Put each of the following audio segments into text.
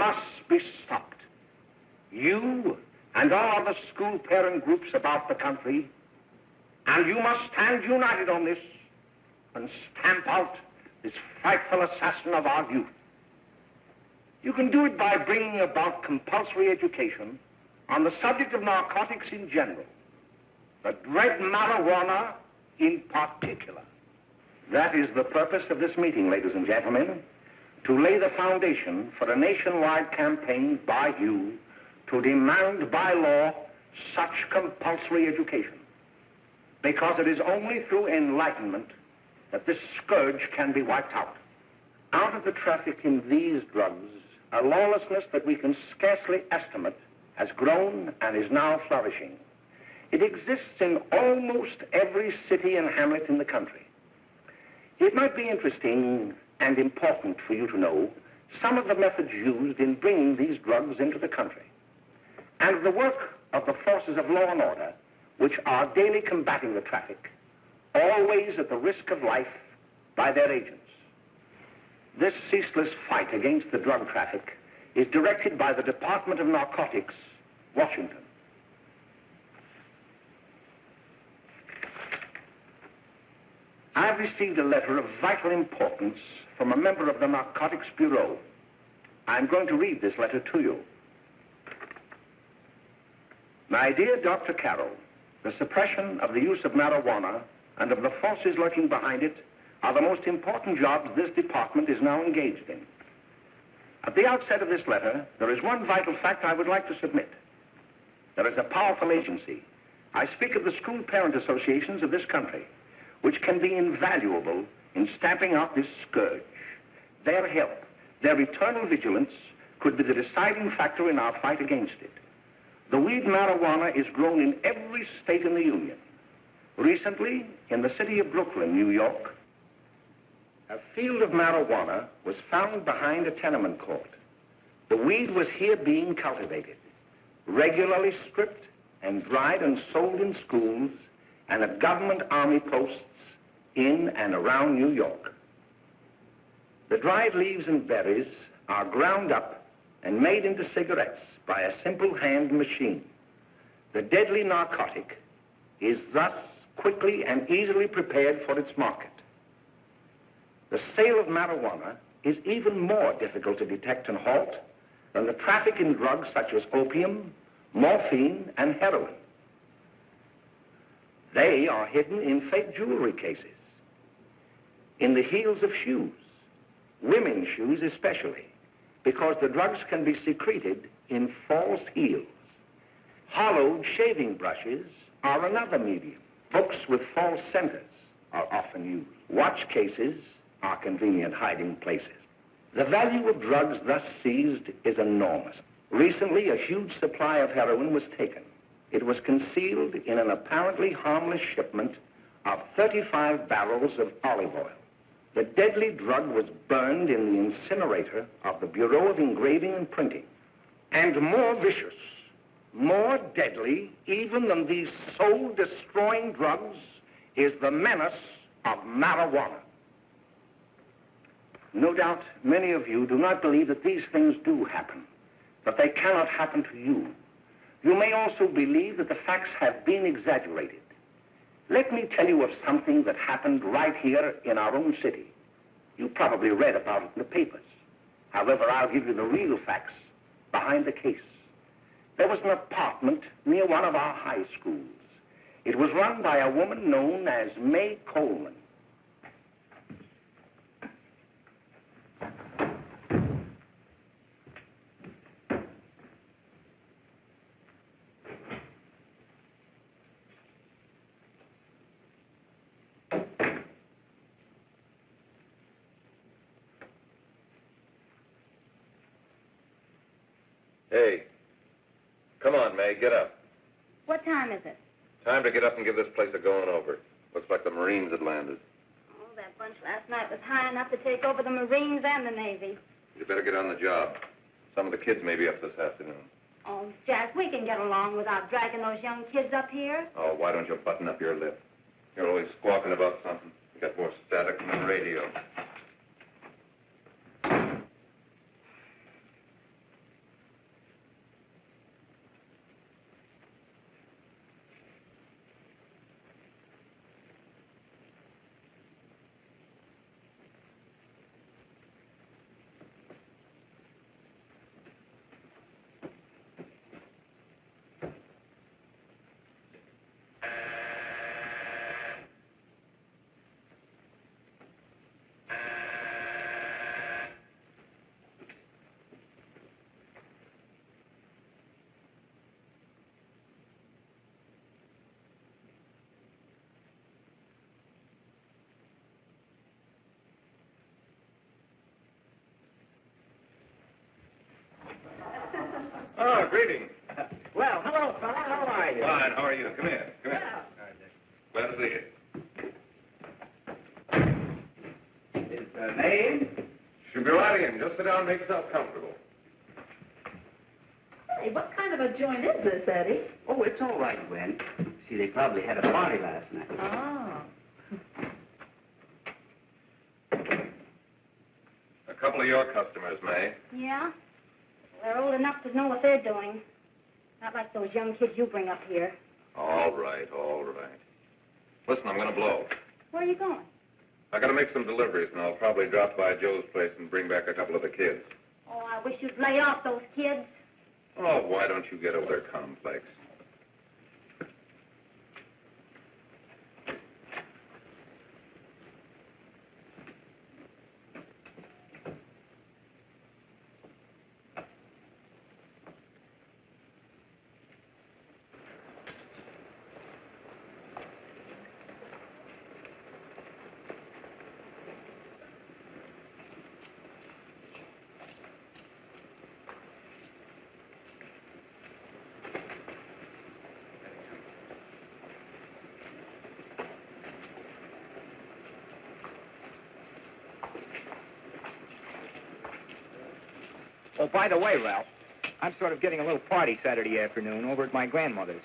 must be stopped. You and all other school parent groups about the country, and you must stand united on this and stamp out this frightful assassin of our youth. You can do it by bringing about compulsory education on the subject of narcotics in general, the dread marijuana in particular. That is the purpose of this meeting, ladies and gentlemen, to lay the foundation for a nationwide campaign by you to demand by law such compulsory education. Because it is only through enlightenment that this scourge can be wiped out. Out of the traffic in these drugs, a lawlessness that we can scarcely estimate has grown and is now flourishing. It exists in almost every city and hamlet in the country. It might be interesting and important for you to know some of the methods used in bringing these drugs into the country, and the work of the forces of law and order, which are daily combating the traffic, always at the risk of life by their agents. This ceaseless fight against the drug traffic is directed by the Department of Narcotics, Washington. I've received a letter of vital importance from a member of the Narcotics Bureau. I'm going to read this letter to you. My dear Dr. Carroll, the suppression of the use of marijuana and of the forces lurking behind it are the most important jobs this department is now engaged in. At the outset of this letter, there is one vital fact I would like to submit. There is a powerful agency. I speak of the school parent associations of this country, which can be invaluable in stamping out this scourge. Their help, their eternal vigilance, could be the deciding factor in our fight against it. The weed marijuana is grown in every state in the Union. Recently, in the city of Brooklyn, New York, a field of marijuana was found behind a tenement court. The weed was here being cultivated, regularly stripped and dried and sold in schools and at government army posts in and around New York. The dried leaves and berries are ground up and made into cigarettes by a simple hand machine. The deadly narcotic is thus quickly and easily prepared for its market. The sale of marijuana is even more difficult to detect and halt than the traffic in drugs such as opium, morphine, and heroin. They are hidden in fake jewelry cases, in the heels of shoes, women's shoes especially, because the drugs can be secreted in false heels. Hollowed shaving brushes are another medium. Books with false centers are often used. Watch cases are convenient hiding places. The value of drugs thus seized is enormous. Recently, a huge supply of heroin was taken. It was concealed in an apparently harmless shipment of 35 barrels of olive oil. The deadly drug was burned in the incinerator of the Bureau of Engraving and Printing. And more vicious, more deadly, even than these soul-destroying drugs, is the menace of marijuana. No doubt many of you do not believe that these things do happen, that they cannot happen to you. You may also believe that the facts have been exaggerated. Let me tell you of something that happened right here in our own city. You probably read about it in the papers. However, I'll give you the real facts behind the case. There was an apartment near one of our high schools. It was run by a woman known as May Coleman. Hey, come on, May, get up. What time is it? Time to get up and give this place a going over. Looks like the Marines had landed. Oh, that bunch last night was high enough to take over the Marines and the Navy. You better get on the job. Some of the kids may be up this afternoon. Oh, Jack, we can get along without dragging those young kids up here. Oh, why don't you button up your lip? You're always squawking about something. You got more static than the radio. greetings. Well, hello, fella. How are you? Fine, how are you? Come here. Come here. Glad to see you. His name? Should be right in. Just sit down and make yourself comfortable. Hey, what kind of a joint is this, Eddie? Oh, it's all right, Gwen. See, they probably had a party last night. Oh. A couple of your customers, May. Yeah? They're old enough to know what they're doing. Not like those young kids you bring up here. All right, all right. Listen, I'm going to blow. Where are you going? I got to make some deliveries, and I'll probably drop by Joe's place and bring back a couple of the kids. Oh, I wish you'd lay off those kids. Oh, why don't you get over their complex? Oh, by the way, Ralph, I'm sort of getting a little party Saturday afternoon over at my grandmother's.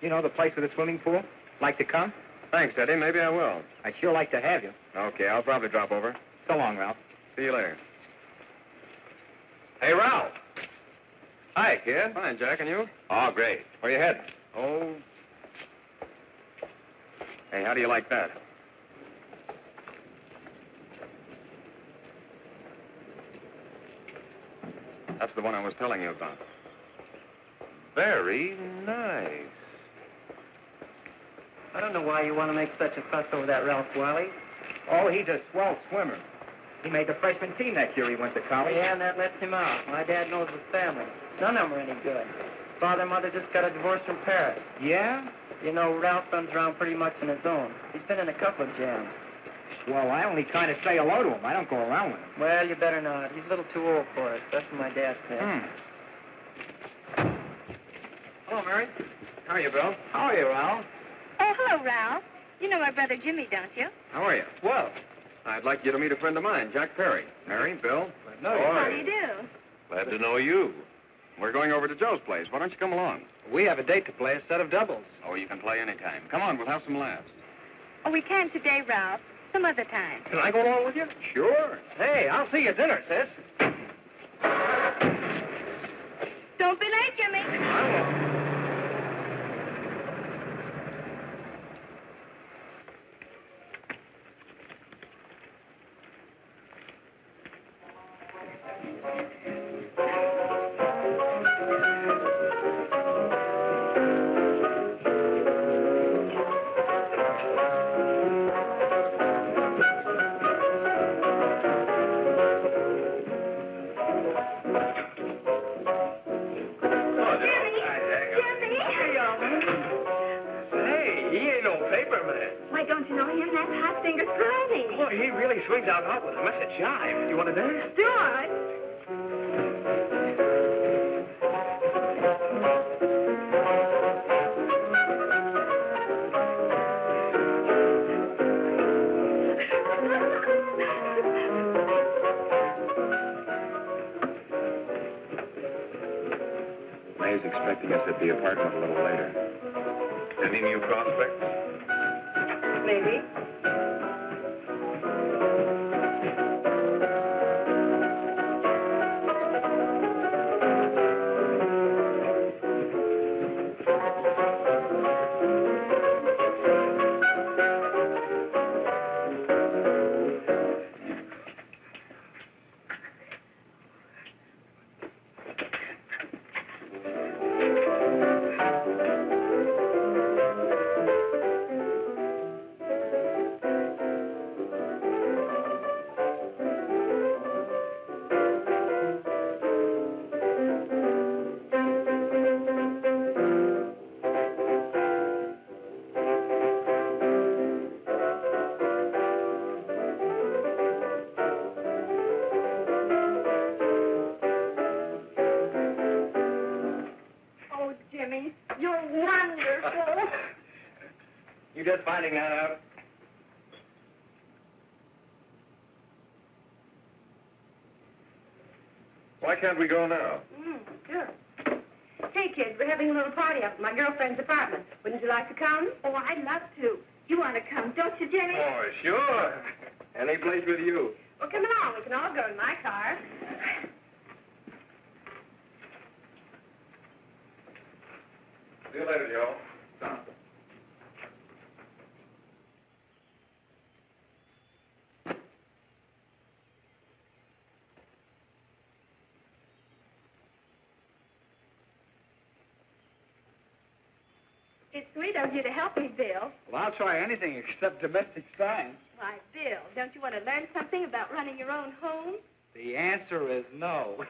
You know, the place with the swimming pool? Like to come? Thanks, Eddie. Maybe I will. I'd sure like to have you. Okay, I'll probably drop over. So long, Ralph. See you later. Hey, Ralph. Hi, kid. Fine, Jack, and you? Oh, great. Where you heading? Oh. Hey, how do you like that? That's the one I was telling you about. Very nice. I don't know why you want to make such a fuss over that Ralph Wiley. Oh, he's a swell swimmer. He made the freshman team that year he went to college. Yeah, and that lets him out. My dad knows his family. None of them are any good. Father and mother just got a divorce from Paris. Yeah? You know, Ralph runs around pretty much on his own. He's been in a couple of jams. Well, I only kind of say hello to him. I don't go around with him. Well, you better not. He's a little too old for it. That's what my dad said. Hello, Mary. How are you, Bill? How are you, Ralph? Oh, hello, Ralph. You know my brother Jimmy, don't you? How are you? Well, I'd like you to meet a friend of mine, Jack Perry. Mary, Bill. no, How do you do? Glad to know you. We're going over to Joe's place. Why don't you come along? we have a date to play, a set of doubles. Oh, you can play anytime. Come on, we'll have some laughs. Oh, we can't today, Ralph. Some other time. Can I go along with you? Sure. Hey, I'll see you at dinner, sis. Don't be late, Jimmy. I won't. Why, don't you know him? That's Hot Fingers Friday. Boy, he really swings out hot with a message jive. You want to dance? Do it. May's expecting us at the apartment a little later. Any new prospects? Maybe. wonderful. You just finding that out? Why can't we go now? Sure. Hey, kids, we're having a little party up at my girlfriend's apartment. Wouldn't you like to come? Oh, I'd love to. You want to come, don't you, Jimmy? Oh, sure. Any place with you. Well, come along. We can all go in my car. See you later, Joe. It's sweet of you to help me, Bill. Well, I'll try anything except domestic science. Why, Bill, don't you want to learn something about running your own home? The answer is no.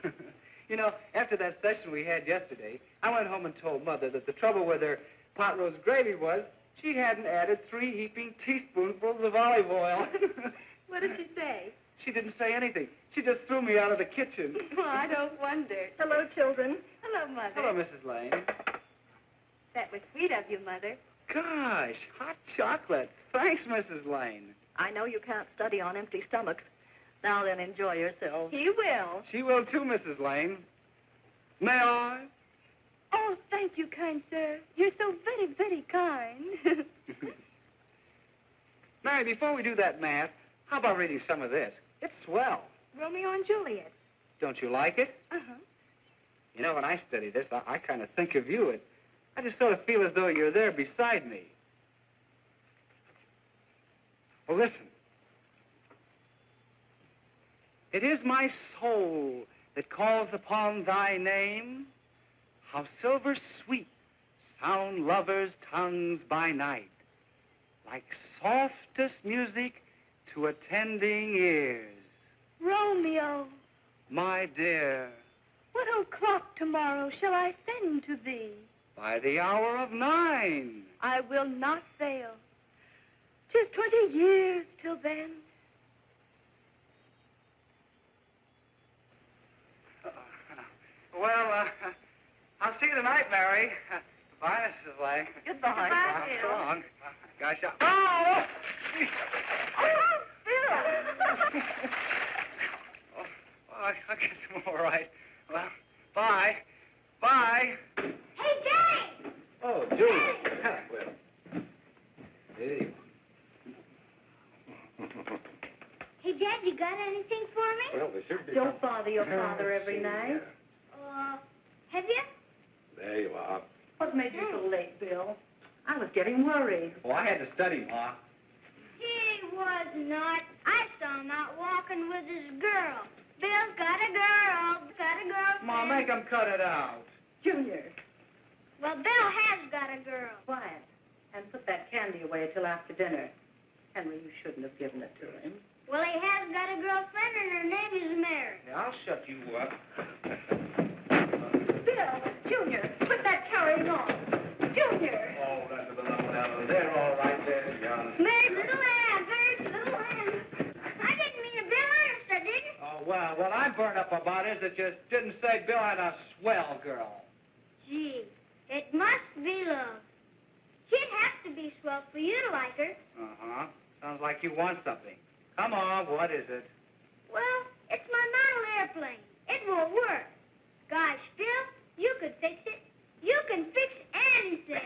You know, after that session we had yesterday, I went home and told Mother that the trouble with her pot roast gravy was she hadn't added 3 heaping teaspoonfuls of olive oil. What did she say? She didn't say anything. She just threw me out of the kitchen. Oh, I don't wonder. Hello, children. Hello, Mother. Hello, Mrs. Lane. That was sweet of you, Mother. Gosh, hot chocolate. Thanks, Mrs. Lane. I know you can't study on empty stomachs. Now then, enjoy yourselves. He will. She will too, Mrs. Lane. May I? Oh, thank you, kind sir. You're so very, very kind. Mary, before we do that math, how about reading some of this? It's swell. Romeo and Juliet. Don't you like it? Uh-huh. You know, when I study this, I kind of think of you. I just sort of feel as though you're there beside me. Well, listen. It is my soul that calls upon thy name. How silver sweet sound lovers' tongues by night, like softest music to attending ears. Romeo, My dear, what o'clock tomorrow shall I send to thee? by the hour of 9. I will not fail. 'Tis 20 years till then. Well, I'll see you tonight, Mary. Goodbye, Mrs. Lane. Goodbye. Goodbye, So Bill. long. Gosh, oh! Oh, Bill! Oh, I guess I'm all right. Well, bye. Bye. Hey, Jay! Oh, Julie. Well, hey. Hey, Dad, you got anything for me? Well, there should be Don't bother your father every night. Have you? There you are. What made you so late, Bill? I was getting worried. Well, I had to study, Ma. He was not. I saw him out walking with his girl. Bill's got a girl. Got a girl. Ma, make him cut it out. Junior, Well, Bill has got a girl. quiet. And put that candy away till after dinner. Henry, you shouldn't have given it to him. Well, he has got a girlfriend, and her name is Mary. Yeah, I'll shut you up. Bill, Junior, quit that carrying on. Junior! Oh, that's a little down there, all right there, young. Mary's little hand. Mary's little hand. I didn't mean to Bill Ernest, I didn't. Oh, well, what I'm burned up about is that you didn't say Bill had a swell girl. Gee, it must be love. She'd have to be swell for you to like her. Uh-huh. Sounds like you want something. Come on, what is it? Well, it's my model airplane. It won't work. Gosh, Bill, you could fix it. You can fix anything.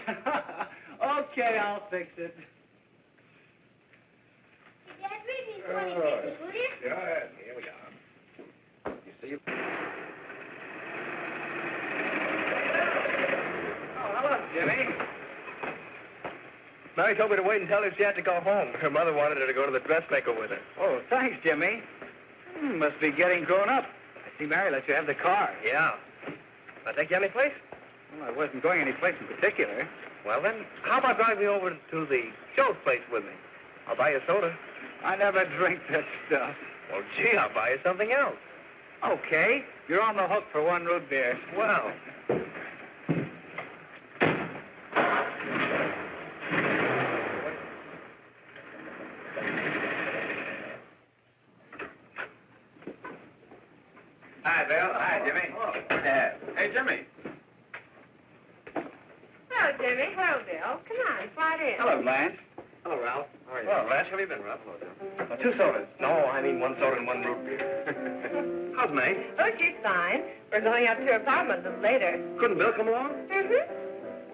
Okay, I'll fix it. Hey, Dad, read me 20 pages, will you? Yeah, here we are. You see? Oh, hello, Jimmy. Mary told me to wait and tell her she had to go home. Her mother wanted her to go to the dressmaker with her. Oh, thanks, Jimmy. Must be getting grown up. I see Mary let you have the car. Yeah. I take you any place? Well, I wasn't going any place in particular. Well, then, how about driving over to the Joe's place with me? I'll buy you a soda. I never drink that stuff. Well, gee, I'll buy you something else. Okay, you're on the hook for 1 root beer. Well. Hi, Bill. Hi, Jimmy. Hey, Jimmy. Well, Hello, Jimmy. Hello, Bill. Come on, slide in. Hello, Blanche. Hello, Ralph. How are you? Well, Blanche, how have you been, Ralph? Hello, Jim. 2 sodas. No, I mean 1 soda and 1 root beer. How's May? Oh, she's fine. We're going up to her apartment a little later. Couldn't Bill come along? Mm-hmm.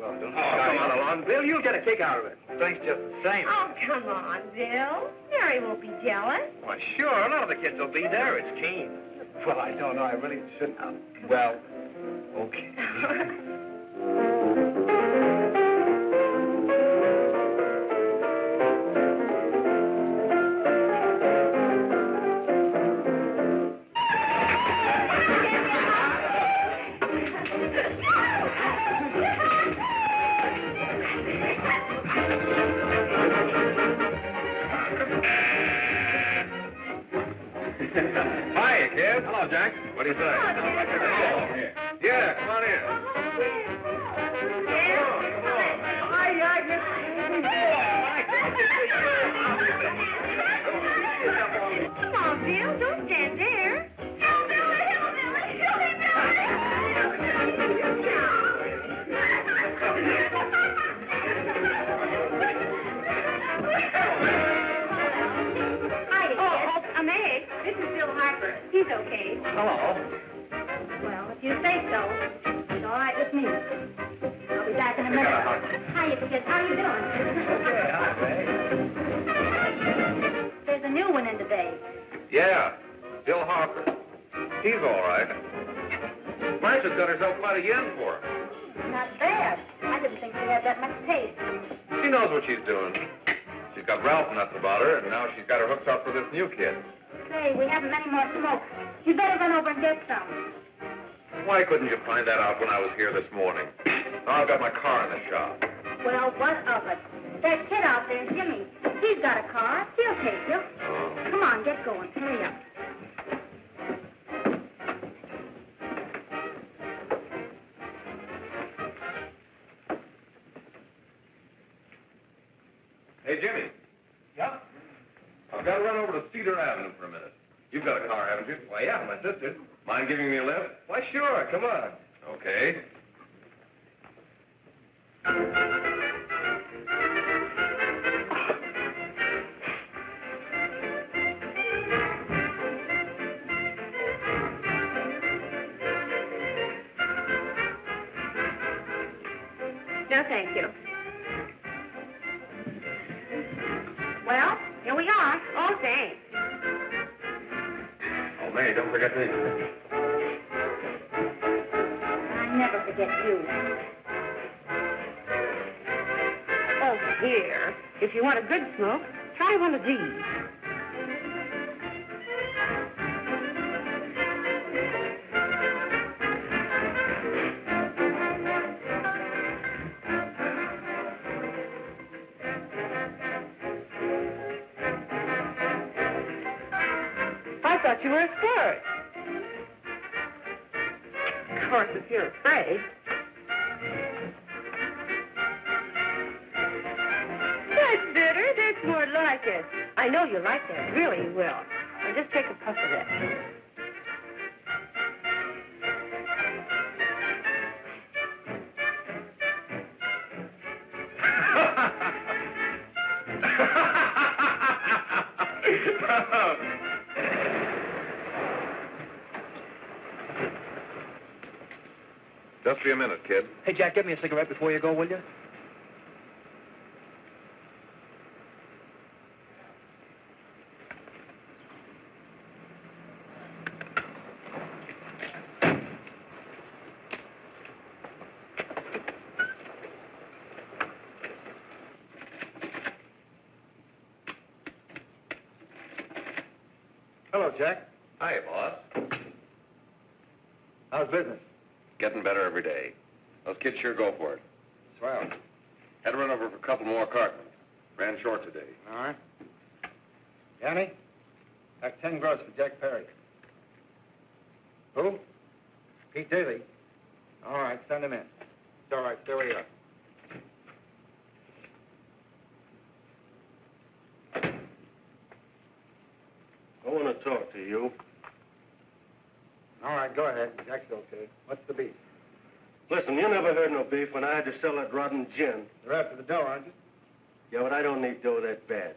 Well, don't come on along, Bill. You'll get a kick out of it. Thanks just the same. Oh, come on, Bill. Mary won't be jealous. Why, sure. A lot of the kids will be there. It's keen. Well, I don't know. I really shouldn't. Well, okay. Hiya, kid. Hello, Jack. What do you say? Yeah, come on in. Come on, Bill. Don't stand there. Hi, Meg. This is Bill Harper. He's okay. Hello. Well, if you say so, it's all right with me. I'll be back in a minute. Hiya, kids. How you doing? Okay, hi, May. There's a new one in today. Yeah, Bill Harper. He's all right. Blanche has got herself quite a yen for him. Not bad. I didn't think she had that much taste. She knows what she's doing. She's got Ralph nuts about her, and now she's got her hooked up for this new kid. Say, we haven't many more smoke. You better run over and get some. Why couldn't you find that out when I was here this morning? Now I've got my car in the shop. Well, what of it? That kid out there, Jimmy, he's got a car. He'll take you. Come on, get going. Hurry up. Hey, Jimmy. Yeah? I've got to run over to Cedar Avenue for a minute. You've got a car, haven't you? Why, yeah, my sister. Mind giving me a lift? Why, sure. Come on. Okay. No, thank you. Well, here we are. Oh, thanks. Oh, May, don't forget me. I never forget you. Oh, here. If you want a good smoke, try one of these. I thought you were a sport. Of course, if you're afraid. That's bitter. That's more like it. I know you like that. Really, you will. Now just take a puff of that. Just be a minute, kid. Hey, Jack, give me a cigarette before you go, will you? Hello, Jack. Hi, boss. How's business? Getting better every day. Those kids sure go for it. Swell. Had to run over for a couple more cartons. Ran short today. All right. Yanni, that's 10 gross for Jack Perry. Who? Pete Daly. All right, send him in. It's all right, stay where you are. I want to talk to you. All right, go ahead. Jack's okay. What's the beef? Listen, you never heard no beef when I had to sell that rotten gin. You're after the dough, aren't you? Yeah, but I don't need dough that bad.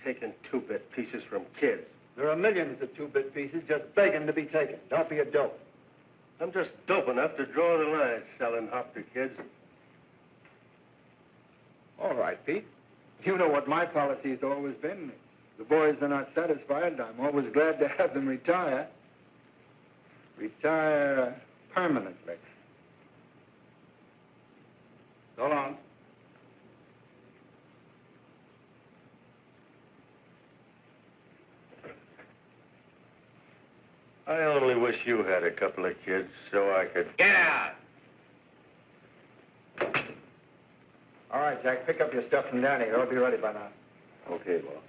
Taking two-bit pieces from kids. There are millions of two-bit pieces just begging to be taken. Don't be a dope. I'm just dope enough to draw the line selling hop to kids. All right, Pete. You know what my policy has always been. If the boys are not satisfied, I'm always glad to have them retire. Retire permanently. So long. I only wish you had a couple of kids so I could... Get out! All right, Jack, pick up your stuff from down here. I'll be ready by now. Okay, boss.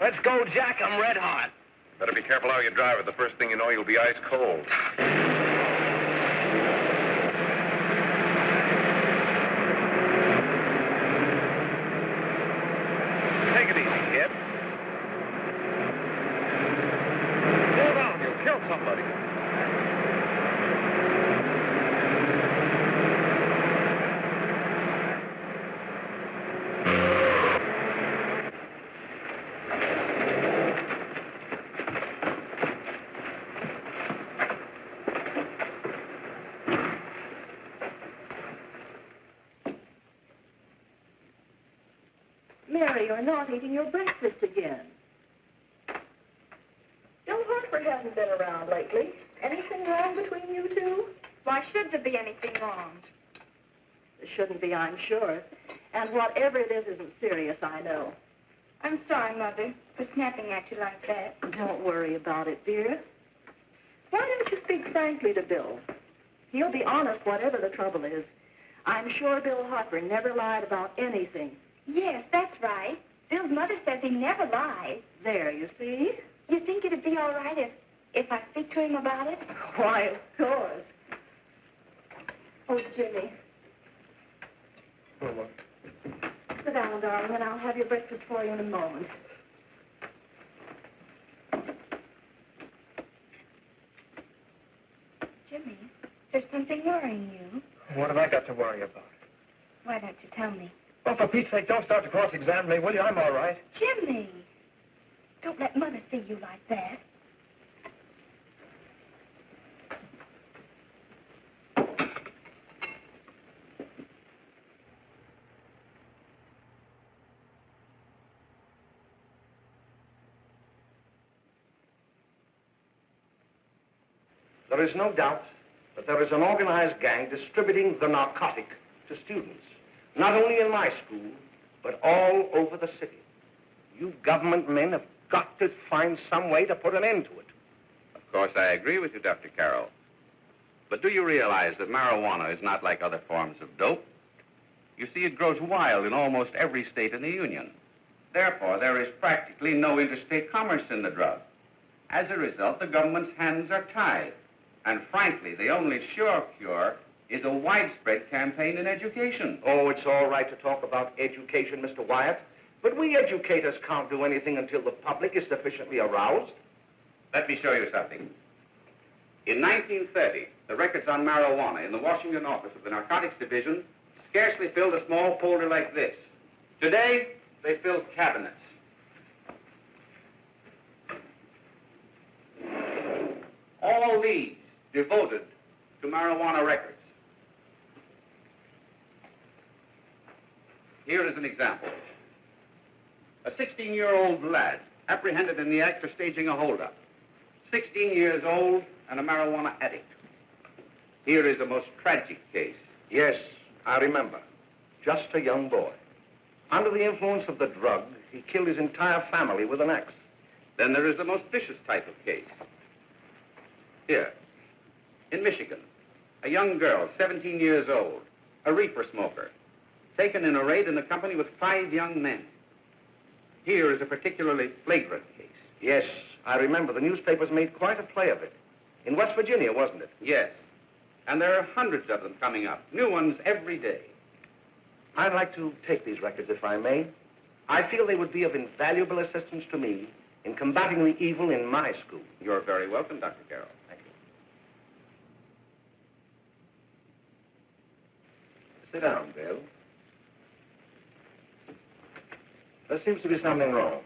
Let's go, Jack. I'm red hot. Better be careful how you drive it. The first thing you know, you'll be ice cold. Take it easy, kid. Slow down. You'll kill somebody. Mary, you're not eating your breakfast again. Bill Hartford hasn't been around lately. Anything wrong between you two? Why should there be anything wrong? There shouldn't be, I'm sure. And whatever it is isn't serious, I know. I'm sorry, Mother, for snapping at you like that. Don't worry about it, dear. Why don't you speak frankly to Bill? He'll be honest whatever the trouble is. I'm sure Bill Hartford never lied about anything. Yes, that's right. Bill's mother says he never lies. There, you see? You think it'd be all right if I speak to him about it? Why, of course. Oh, Jimmy. Oh, what? Sit down, darling, and I'll have your breakfast for you in a moment. Jimmy, there's something worrying you. What have I got to worry about? Why don't you tell me? Well, for Pete's sake, don't start to cross-examine me, will you? I'm all right. Jimmy! Don't let Mother see you like that. There is no doubt that there is an organized gang distributing the narcotic to students, not only in my school, but all over the city. You government men have got to find some way to put an end to it. Of course, I agree with you, Dr. Carroll. But do you realize that marijuana is not like other forms of dope? You see, it grows wild in almost every state in the Union. Therefore, there is practically no interstate commerce in the drug. As a result, the government's hands are tied. And frankly, the only sure cure is a widespread campaign in education. Oh, it's all right to talk about education, Mr. Wyatt, but we educators can't do anything until the public is sufficiently aroused. Let me show you something. In 1930, the records on marijuana in the Washington office of the Narcotics Division scarcely filled a small folder like this. Today, they fill cabinets. All these devoted to marijuana records. Here is an example. A 16-year-old lad apprehended in the act of staging a holdup. 16 years old and a marijuana addict. Here is a most tragic case. Yes, I remember. Just a young boy. Under the influence of the drug, he killed his entire family with an axe. Then there is the most vicious type of case. Here, in Michigan, a young girl, 17 years old, a reefer smoker, taken in a raid in the company with 5 young men. Here is a particularly flagrant case. Yes, I remember. The newspapers made quite a play of it. In West Virginia, wasn't it? Yes. And there are hundreds of them coming up, new ones every day. I'd like to take these records, if I may. I feel they would be of invaluable assistance to me in combating the evil in my school. You're very welcome, Dr. Carroll. Thank you. Sit down, Bill. There seems to be something wrong.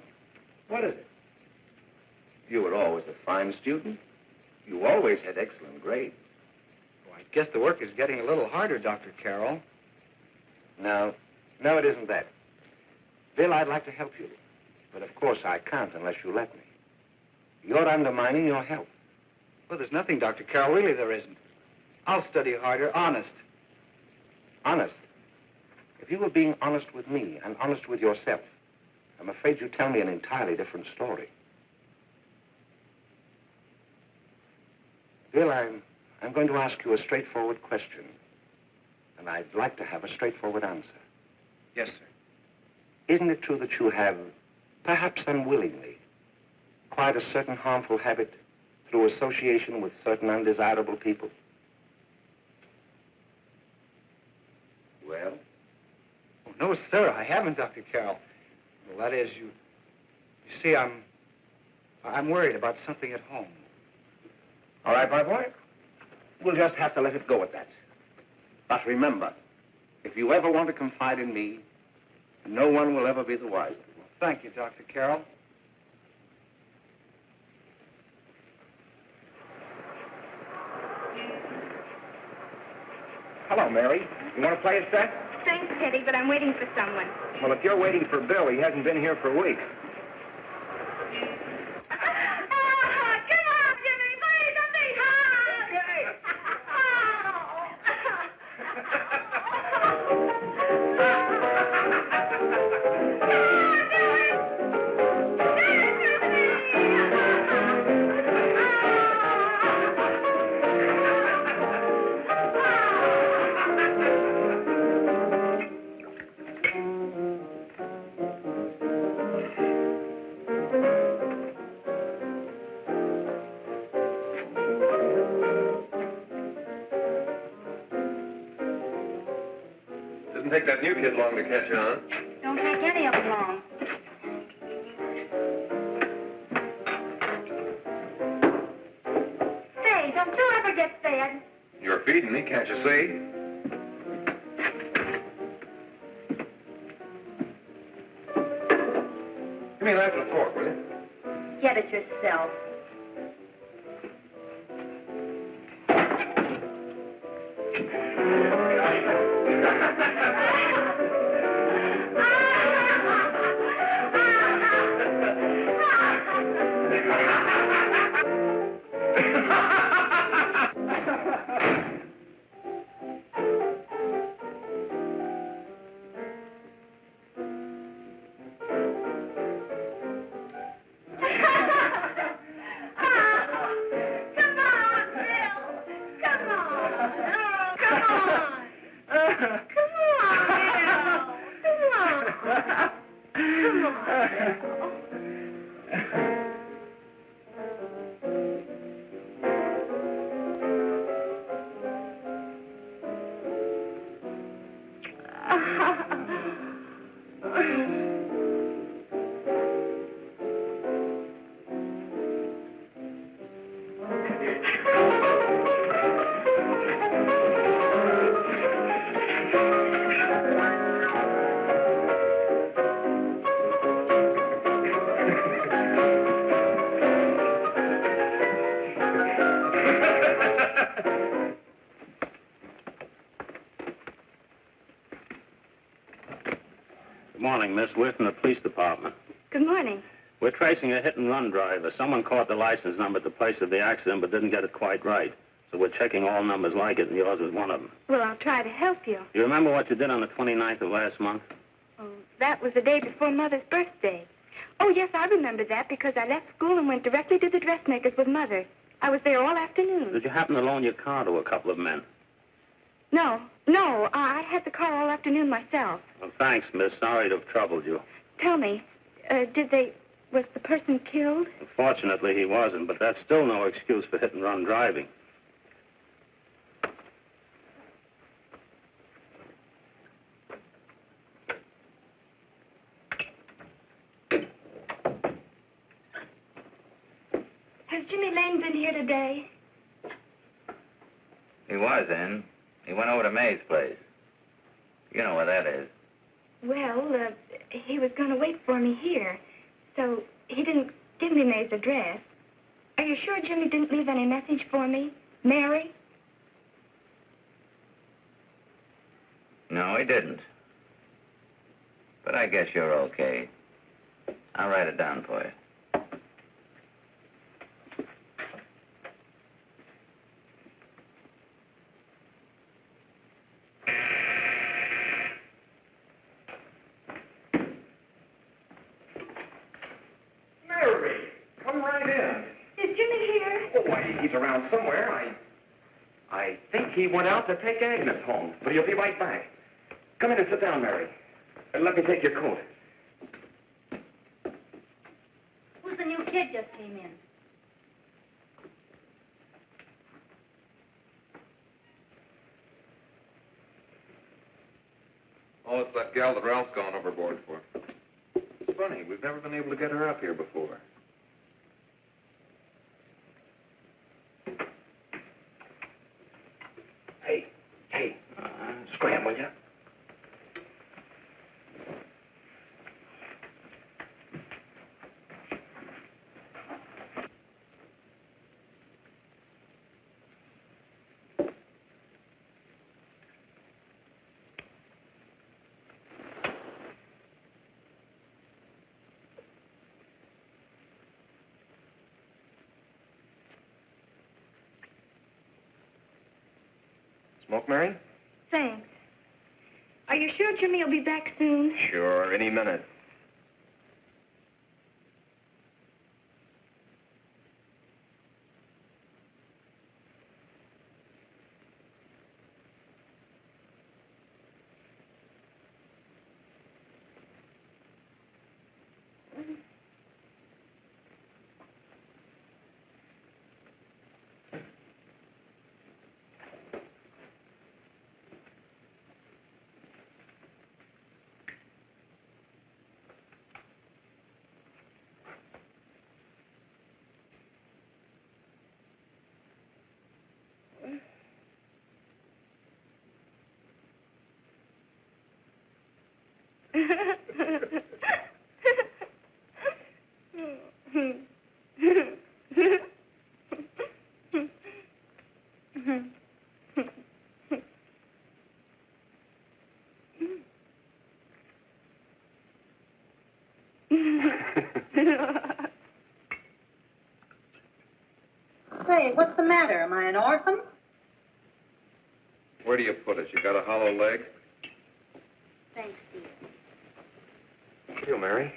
What is it? You were always a fine student. You always had excellent grades. Well, I guess the work is getting a little harder, Dr. Carroll. No, it isn't that. Bill, I'd like to help you. But of course I can't unless you let me. You're undermining your health. Well, there's nothing, Dr. Carroll. Really, there isn't. I'll study harder, honest. Honest? If you were being honest with me and honest with yourself, I'm afraid you'd tell me an entirely different story. Bill, I'm going to ask you a straightforward question. And I'd like to have a straightforward answer. Yes, sir. Isn't it true that you have, perhaps unwillingly, acquired a certain harmful habit through association with certain undesirable people? Well? Oh, no, sir, I haven't, Dr. Carroll. Well, that is, you see, I'm worried about something at home. All right, my boy. We'll just have to let it go at that. But remember, if you ever want to confide in me, no one will ever be the wiser. Well, thank you, Dr. Carroll. Hello, Mary. You want to play a set? Thanks, Teddy, but I'm waiting for someone. Well, if you're waiting for Bill, he hasn't been here for weeks. Come on, Jimmy, play something hard. Doesn't take that new kid long to catch on. Don't take any of them long. Say, don't you ever get fed? You're feeding me, can't you see? Give me a knife and a fork, will you? Get it yourself. Good morning, Miss. We're from the police department. Good morning. We're tracing a hit-and-run driver. Someone caught the license number at the place of the accident but didn't get it quite right. So we're checking all numbers like it, and yours was one of them. Well, I'll try to help you. You remember what you did on the 29th of last month? Oh, that was the day before Mother's birthday. Oh, yes, I remember that because I left school and went directly to the dressmaker's with Mother. I was there all afternoon. Did you happen to loan your car to a couple of men? No, I had the car all afternoon myself. Well, thanks, miss. Sorry to have troubled you. Tell me, was the person killed? Unfortunately, he wasn't, but that's still no excuse for hit-and-run driving. Has Jimmy Lane been here today? He was in. He went over to May's place. You know where that is. Well, he was going to wait for me here, so he didn't give me May's address. Are you sure Jimmy didn't leave any message for me? Mary? No, he didn't. But I guess you're okay. I'll write it down for you. Mary, come right in. Is Jimmy here? Oh, why, he's around somewhere. I think he went out to take Agnes home, but he'll be right back. Come in and sit down, Mary. And let me take your coat. Who's the new kid just came in? Oh, it's that gal that Ralph's gone overboard for. It's funny, we've never been able to get her up here before. Hey, scram, will you? Smoke, Mary? Thanks. Are you sure Jimmy will be back soon? Sure, any minute. Say, what's the matter? Am I an orphan? Where do you put it? You got a hollow leg? Thanks, dear. You, Mary.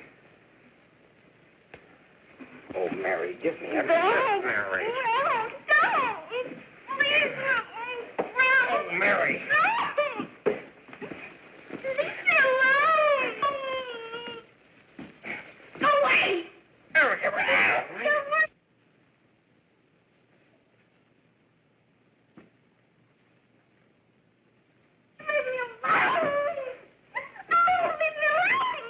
Oh, Mary, give me a kiss, Mary. No, don't! Please, Oh, Mary. Leave me alone! Go away! Mary, give me that. Leave me alone! Oh, leave me alone!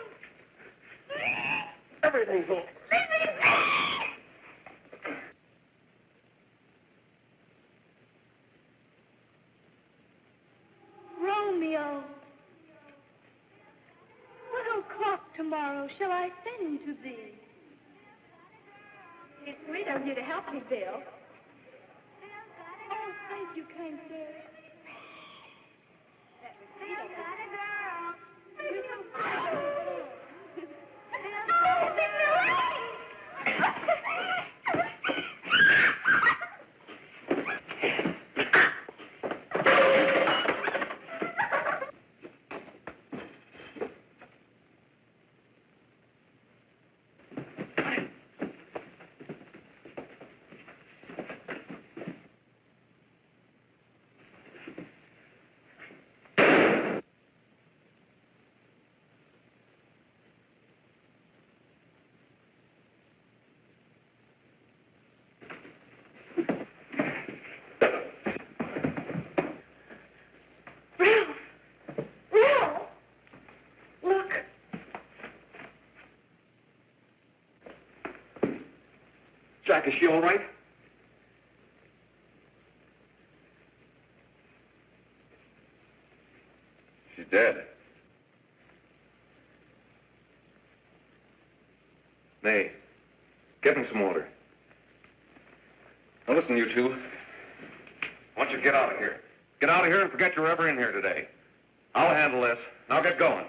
Everything's okay. Leave me alone! Romeo, what o'clock tomorrow shall I send to thee? It's sweet of you to help me, Bill. Oh, thank you, kind sir. That was sweet of you. Oh, leave me alone! Jack, is she all right? She's dead. May, get him some water. Now listen, you two. I want you to get out of here. Get out of here and forget you're ever in here today. I'll handle this. Now get going.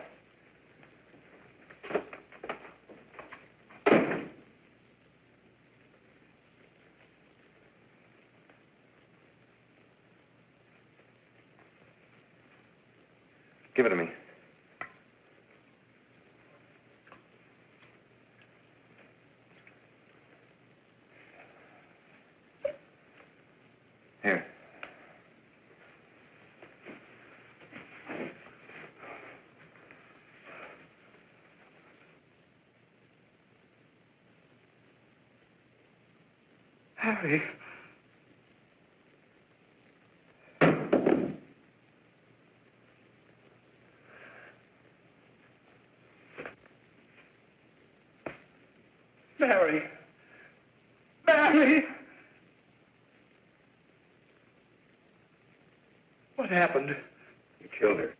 Give it to me. Here. Harry. Mary. Mary. What happened? You killed her.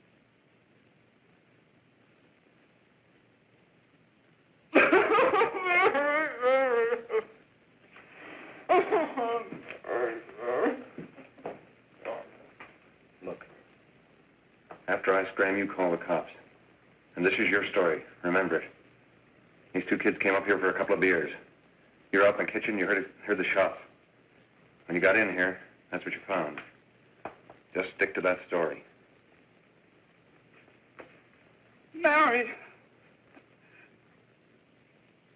Look. After I scram, you call the cops. And this is your story. Remember it. These two kids came up here for a couple of beers. You were out in the kitchen, you heard the shots. When you got in here, that's what you found. Just stick to that story. Mary.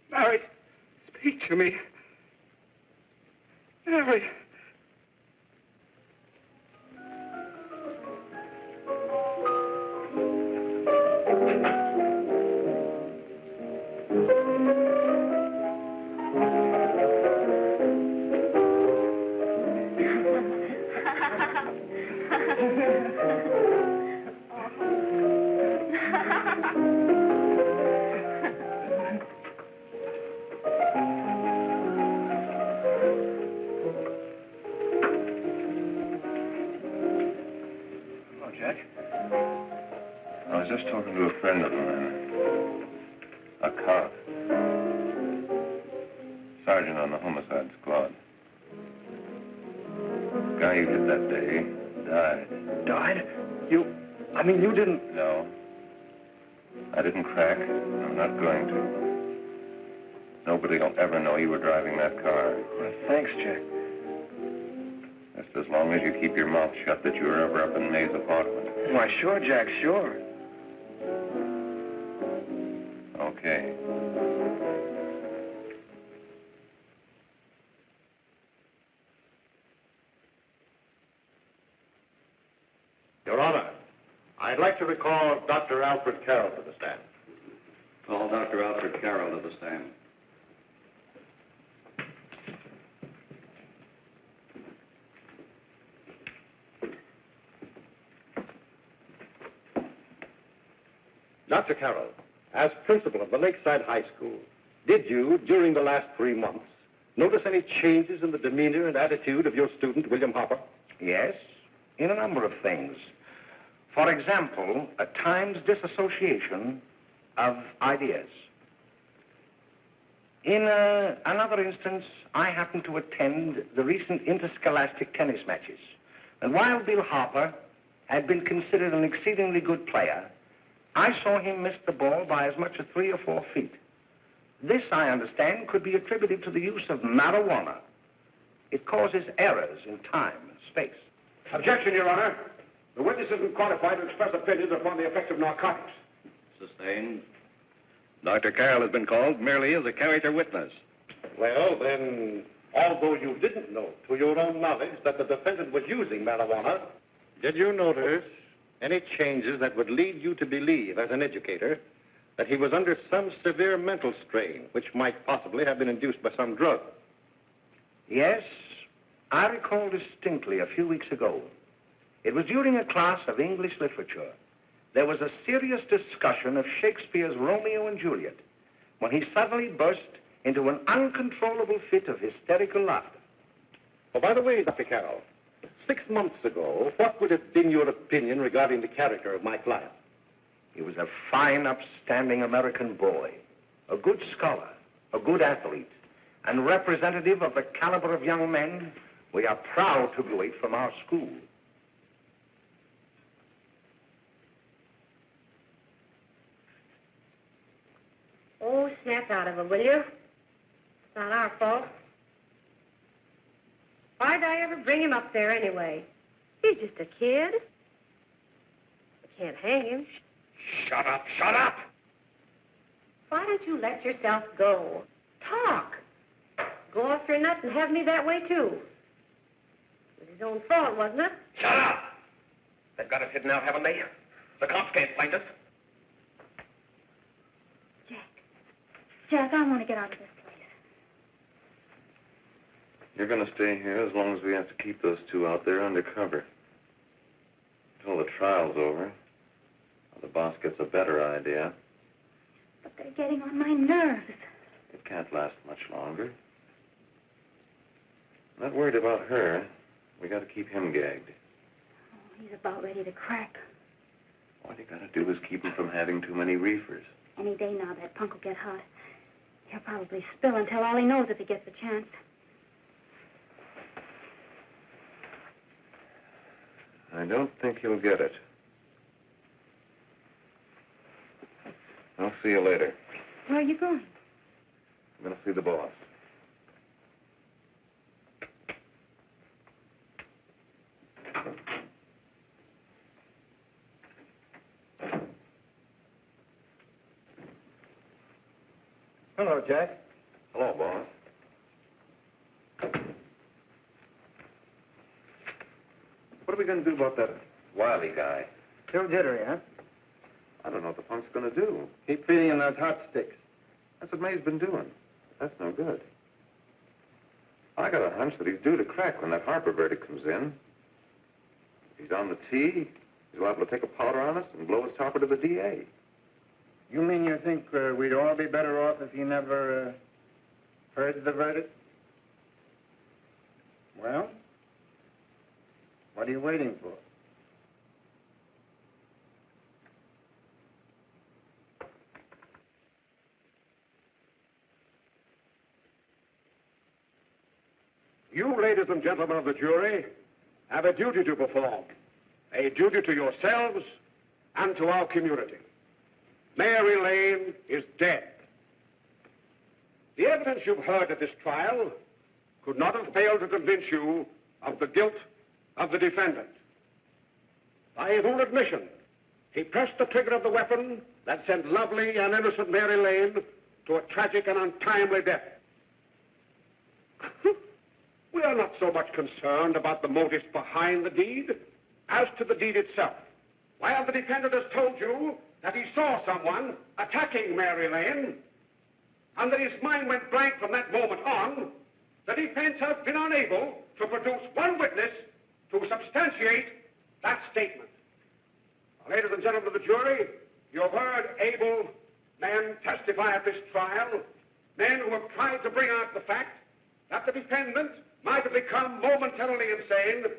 Mary, speak to me. Mary. I was just talking to a friend of mine, a cop, sergeant on the homicide squad. The guy you hit that day died. Died? You didn't... No. I didn't crack. I'm not going to. Nobody will ever know you were driving that car. Well, thanks, Jack. Just as long as you keep your mouth shut that you were ever up in May's apartment. Why, sure, Jack, sure. Okay. Your Honor, I'd like to recall Dr. Alfred Carroll to the stand. Call Dr. Alfred Carroll to the stand. Dr. Carroll, as principal of the Lakeside High School, did you, during the last 3 months, notice any changes in the demeanor and attitude of your student, William Hopper? Yes, in a number of things. For example, at times disassociation of ideas. In another instance, I happened to attend the recent interscholastic tennis matches. And while Bill Harper had been considered an exceedingly good player, I saw him miss the ball by as much as 3 or 4 feet. This, I understand, could be attributed to the use of marijuana. It causes errors in time and space. Objection, Your Honor. The witness isn't qualified to express opinions upon the effects of narcotics. Sustained. Dr. Carroll has been called merely as a character witness. Well, then, although you didn't know to your own knowledge that the defendant was using marijuana, did you notice any changes that would lead you to believe, as an educator, that he was under some severe mental strain, which might possibly have been induced by some drug? Yes, I recall distinctly a few weeks ago. It was during a class of English literature. There was a serious discussion of Shakespeare's Romeo and Juliet when he suddenly burst into an uncontrollable fit of hysterical laughter. Oh, by the way, Dr. Carroll, 6 months ago, what would have been your opinion regarding the character of my client? He was a fine, upstanding American boy, a good scholar, a good athlete, and representative of the caliber of young men we are proud to graduate from our school. Oh, snap out of it, will you? It's not our fault. Why'd I ever bring him up there anyway? He's just a kid. I can't hang him. Shut up, shut up! Why don't you let yourself go? Talk. Go off your nuts and have me that way, too. It was his own fault, wasn't it? Shut up! They've got us hidden out, haven't they? The cops can't find us. Jack, I want to get out of this place. You're going to stay here as long as we have to keep those two out there undercover. Until the trial's over. Or the boss gets a better idea. But they're getting on my nerves. It can't last much longer. I'm not worried about her. We got to keep him gagged. Oh, he's about ready to crack. All you got to do is keep him from having too many reefers. Any day now, that punk will get hot. He'll probably spill and tell all he knows if he gets a chance. I don't think he'll get it. I'll see you later. Where are you going? I'm going to see the boss. Hello, Jack. Hello, boss. What are we going to do about that Wiley guy? Still jittery, huh? I don't know what the punk's going to do. Keep feeding him those hot sticks. That's what May's been doing. That's no good. I got a hunch that he's due to crack when that Harper verdict comes in. If he's on the tee, he's liable to take a powder on us and blow his topper to the DA. You mean you think we'd all be better off if he never heard the verdict? Well, what are you waiting for? You, ladies and gentlemen of the jury, have a duty to perform. A duty to yourselves and to our community. Mary Lane is dead. The evidence you've heard at this trial could not have failed to convince you of the guilt of the defendant. By his own admission, he pressed the trigger of the weapon that sent lovely and innocent Mary Lane to a tragic and untimely death. We are not so much concerned about the motives behind the deed as to the deed itself. While the defendant has told you that he saw someone attacking Mary Lane and that his mind went blank from that moment on, the defense has been unable to produce one witness to substantiate that statement. Now, ladies and gentlemen of the jury, you have heard able men testify at this trial, men who have tried to bring out the fact that the defendant might have become momentarily insane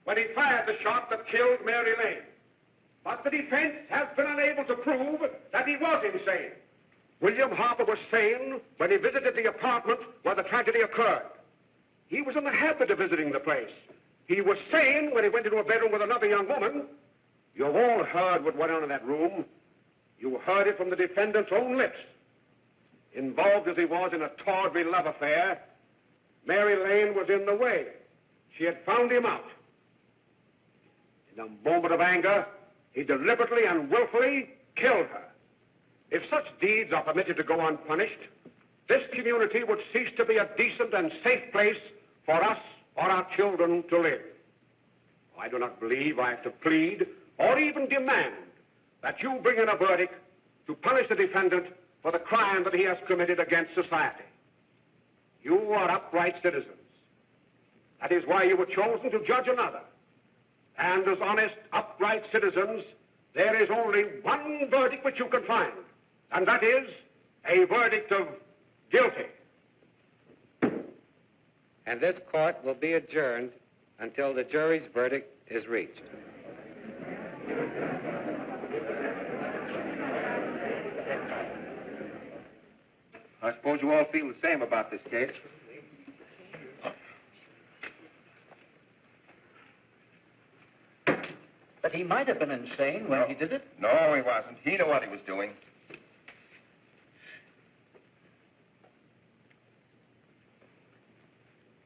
when he fired the shot that killed Mary Lane. But the defense has been unable to prove that he was insane. William Harper was sane when he visited the apartment where the tragedy occurred. He was in the habit of visiting the place. He was sane when he went into a bedroom with another young woman. You've all heard what went on in that room. You heard it from the defendant's own lips. Involved as he was in a tawdry love affair, Mary Lane was in the way. She had found him out. In a moment of anger, he deliberately and willfully killed her. If such deeds are permitted to go unpunished, this community would cease to be a decent and safe place for us or our children to live. I do not believe I have to plead or even demand that you bring in a verdict to punish the defendant for the crime that he has committed against society. You are upright citizens. That is why you were chosen to judge another. And as honest, upright citizens, there is only one verdict which you can find, and that is a verdict of guilty. and this court will be adjourned until the jury's verdict is reached. I suppose you all feel the same about this case. But he might have been insane when he did it. No, he wasn't. He knew what he was doing.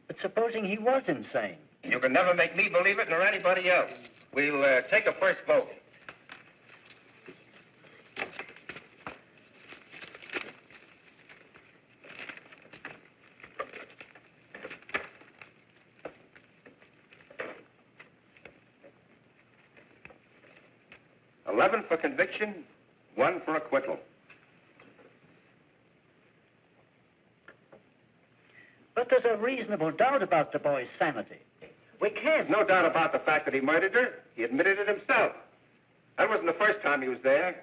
But supposing he was insane? You can never make me believe it nor anybody else. We'll take a first vote. $11 for conviction, 1 for acquittal. But there's a reasonable doubt about the boy's sanity. We can't. No doubt about the fact that he murdered her. He admitted it himself. That wasn't the first time he was there.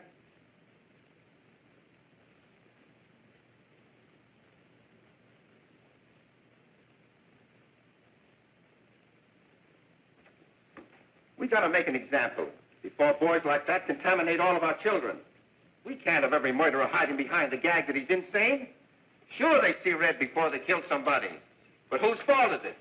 We got to make an example before boys like that contaminate all of our children. We can't have every murderer hiding behind the gag that he's insane. Sure, they see red before they kill somebody. But whose fault is it?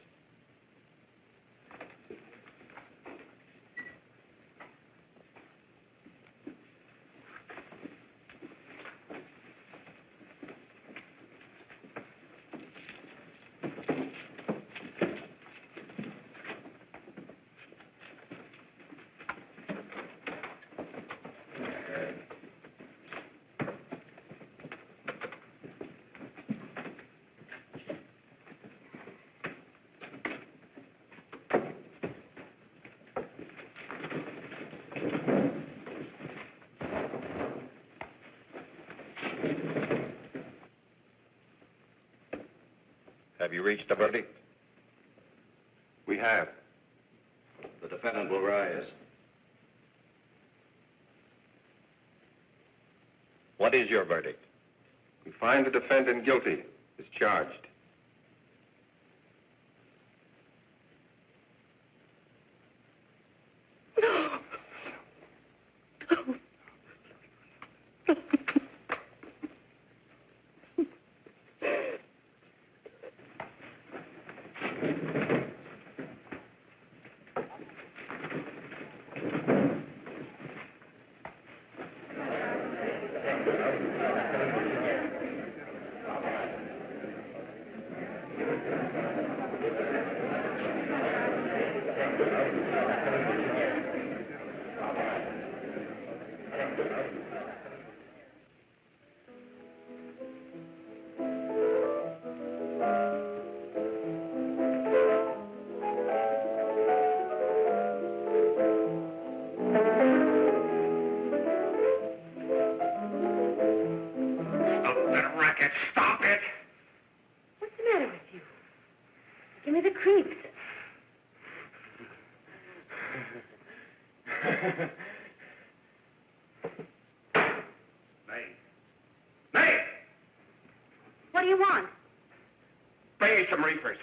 Have you reached a verdict? We have. The defendant will rise. What is your verdict? We find the defendant guilty as charged. Stop it! What's the matter with you? Give me the creeps. May! What do you want? Bring me some reefers.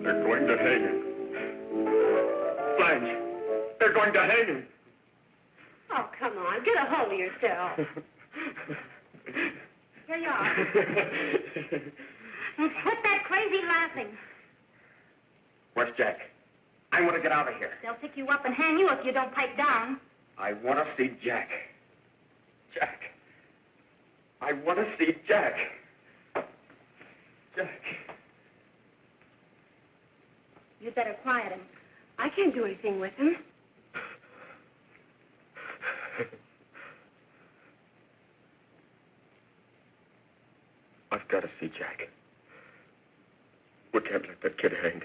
They're going to hang him. Blanche, they're going to hang him. Oh, come on. Get a hold of yourself. Here you are. And quit that crazy laughing. Where's Jack? I want to get out of here. They'll pick you up and hang you if you don't pipe down. I want to see Jack. Jack. I want to see Jack. Jack. You'd better quiet him. I can't do anything with him. I've got to see Jack. We can't let that kid hang.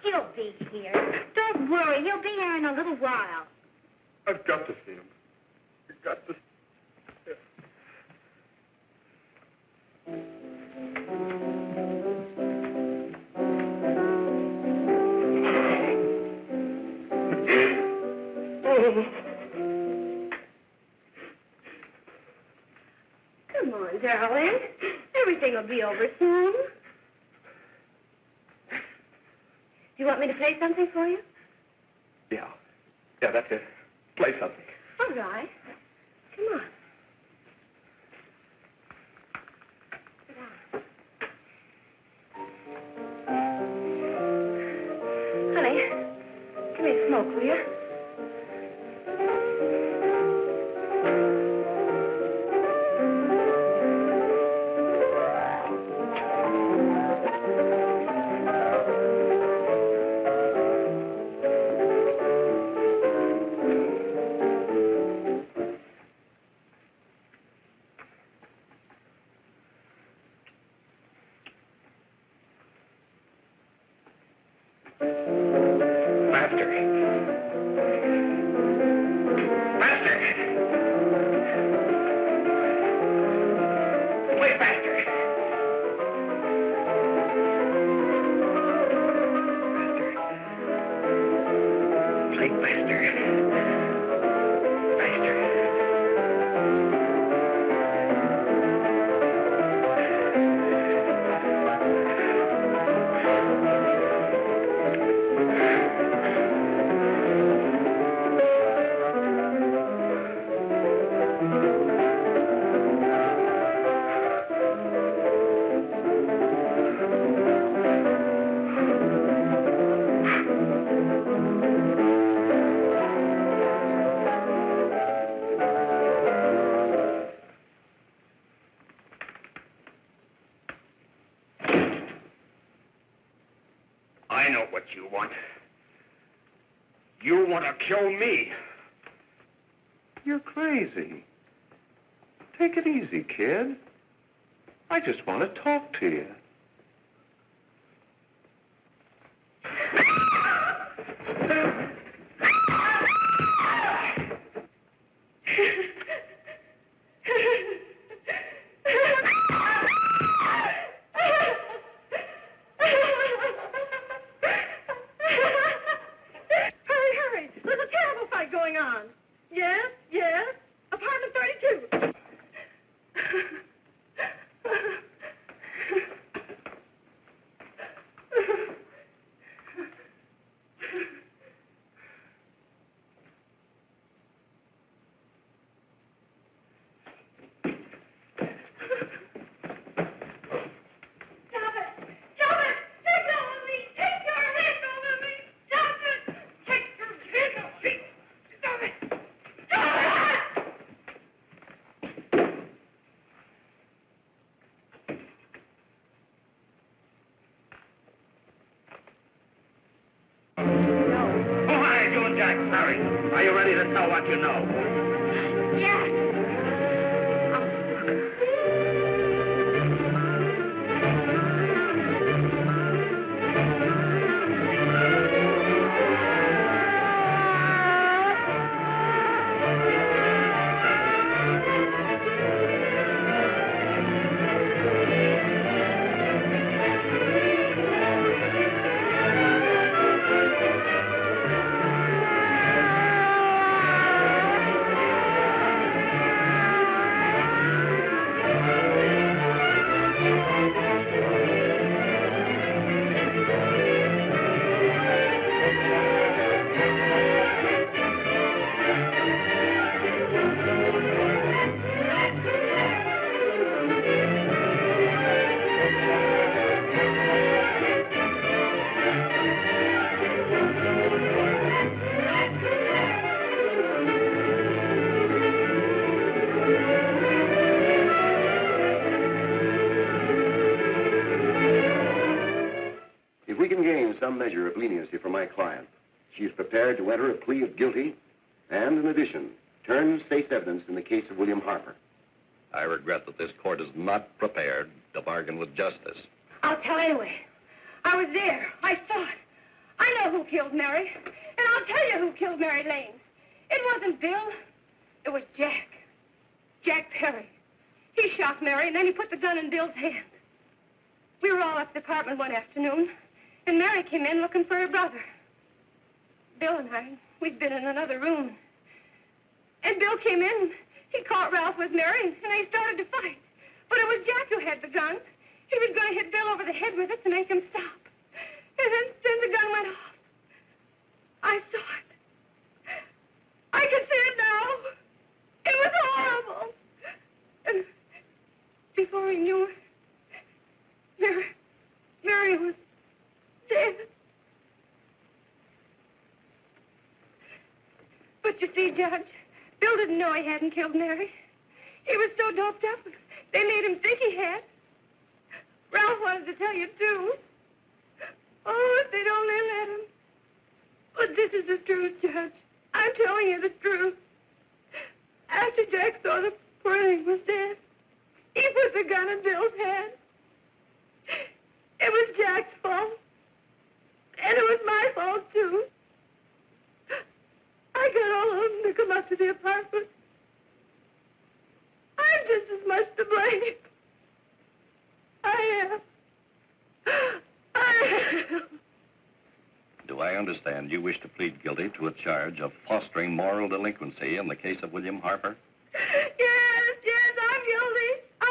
He'll be here. Don't worry. He'll be here in a little while. I've got to see him. I've got to. on, darling. Everything will be over soon. Do you want me to play something for you? Yeah. Yeah, that's it. Play something. All right. Come on. Sit down. Honey, give me a smoke, will you? I know what you want. You want to kill me. You're crazy. Take it easy, kid. I just want to talk to you. Hurry! There's a terrible fight going on. Yes? Apartment 32. Are you ready to tell what you know? Yes. If we can gain some measure of leniency for my client, she's prepared to enter a plea of guilty and, in addition, turn state's evidence in the case of William Harper. I regret that this court is not prepared to bargain with justice. I'll tell anyway. I was there. I saw it. I know who killed Mary. And I'll tell you who killed Mary Lane. It wasn't Bill. It was Jack. Jack Perry. He shot Mary, and then he put the gun in Bill's hand. We were all up at the apartment one afternoon, and Mary came in looking for her brother. Bill and I, we'd been in another room. And Bill came in, he caught Ralph with Mary, and they started to fight. it was Jack who had the gun. He was going to hit Bill over the head with it to make him stop. And then the gun went off. I saw it. I can see it now. It was horrible. And before he knew it, Mary was dead. But you see, Judge, Bill didn't know he hadn't killed Mary. He was so doped up, they made him think he had. Ralph wanted to tell you, too. Oh, if they'd only let him. But this is the truth, Judge. I'm telling you the truth. After Jack saw the poor thing was dead, he put the gun in Bill's hand. It was Jack's fault. And it was my fault, too. I got all of them to come up to the apartment. I'm just as much to blame. I am. Do I understand you wish to plead guilty to a charge of fostering moral delinquency in the case of William Harper? Yes, I'm guilty. I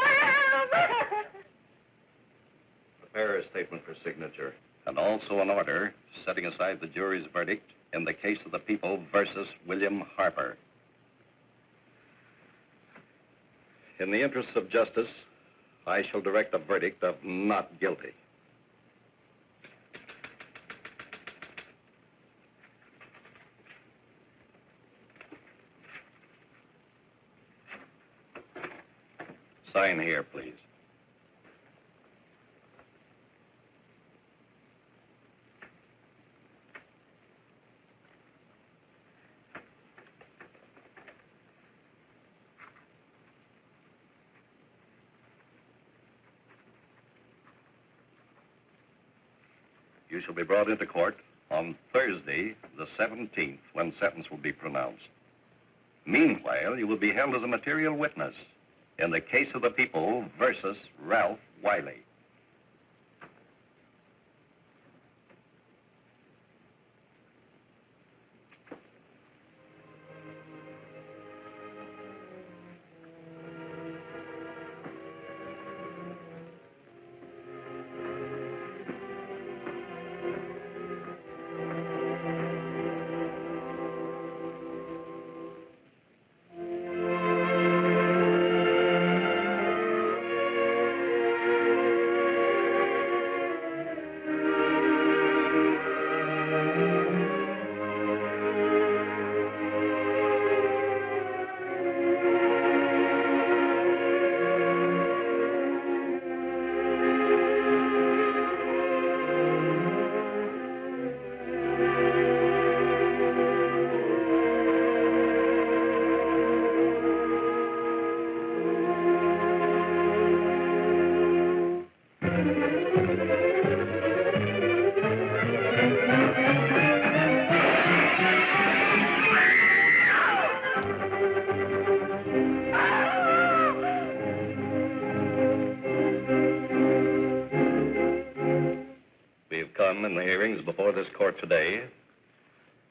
am. Prepare a statement for signature. And also an order setting aside the jury's verdict in the case of the people versus William Harper. In the interests of justice, I shall direct a verdict of not guilty. Sign here, please. You shall be brought into court on Thursday, the 17th, when sentence will be pronounced. Meanwhile, you will be held as a material witness in the case of the people versus Ralph Wiley. In the hearings before this court today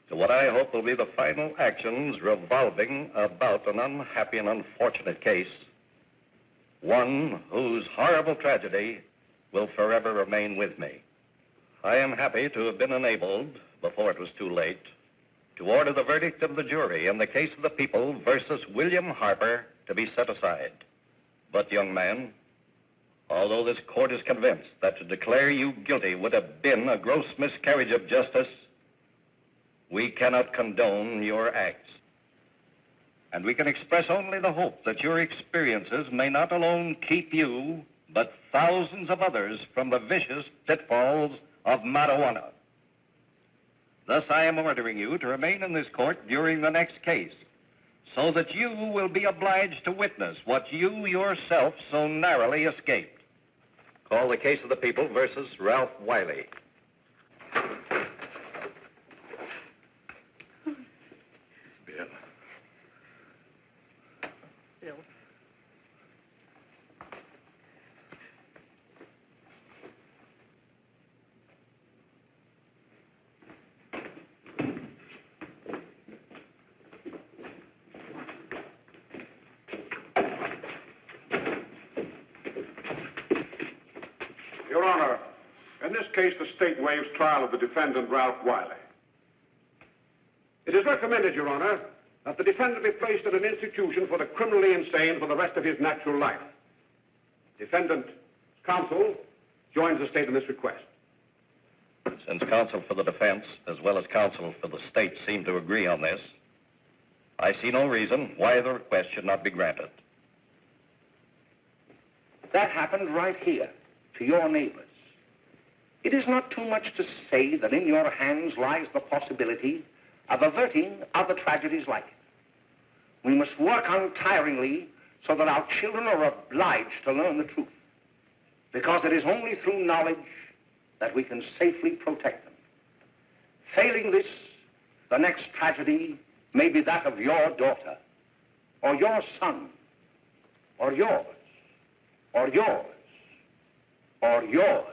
to what I hope will be the final actions revolving about an unhappy and unfortunate case, one whose horrible tragedy will forever remain with me. I am happy to have been enabled, before it was too late, to order the verdict of the jury in the case of the people versus William Harper to be set aside. But, young man, although this court is convinced that to declare you guilty would have been a gross miscarriage of justice, we cannot condone your acts. And we can express only the hope that your experiences may not alone keep you, but thousands of others from the vicious pitfalls of marijuana. Thus, I am ordering you to remain in this court during the next case, so that you will be obliged to witness what you yourself so narrowly escaped. Call the case of the people versus Ralph Wiley. Bill. Bill. Your Honor, in this case, the state waives trial of the defendant, Ralph Wiley. It is recommended, Your Honor, that the defendant be placed in an institution for the criminally insane for the rest of his natural life. Defendant, counsel, joins the state in this request. Since counsel for the defense, as well as counsel for the state, seem to agree on this, I see no reason why the request should not be granted. That happened right here, to your neighbors. It is not too much to say that in your hands lies the possibility of averting other tragedies like it. We must work untiringly so that our children are obliged to learn the truth, because it is only through knowledge that we can safely protect them. Failing this, the next tragedy may be that of your daughter, or your son, or yours, or yours, or yours.